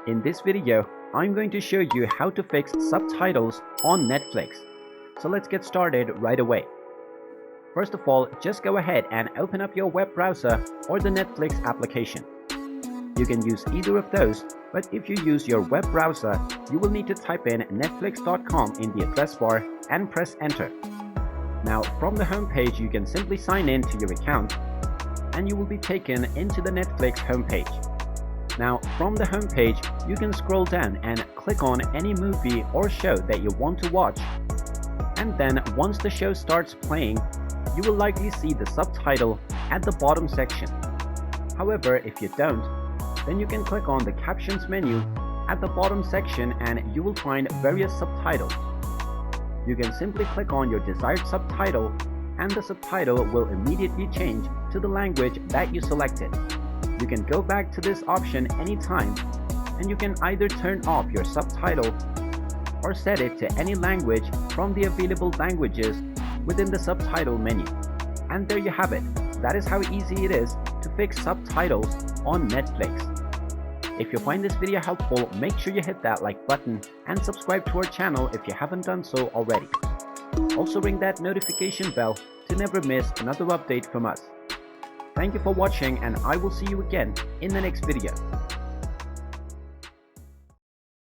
In this video, I'm going to show you how to fix subtitles on Netflix. So let's get started right away. First of all, just go ahead and open up your web browser or the Netflix application. You can use either of those, but if you use your web browser, you will need to type in netflix.com in the address bar and press enter. Now, from the home page, you can simply sign in to your account and you will be taken into the Netflix homepage. Now, from the homepage, you can scroll down and click on any movie or show that you want to watch. And then once the show starts playing, you will likely see the subtitle at the bottom section. However, if you don't, then you can click on the captions menu at the bottom section and you will find various subtitles. You can simply click on your desired subtitle and the subtitle will immediately change to the language that you selected. You can go back to this option anytime and you can either turn off your subtitle or set it to any language from the available languages within the subtitle menu. And there you have it. That is how easy it is to fix subtitles on Netflix. If you find this video helpful, make sure you hit that like button and subscribe to our channel if you haven't done so already. Also ring that notification bell to never miss another update from us. Thank you for watching and I will see you again in the next video.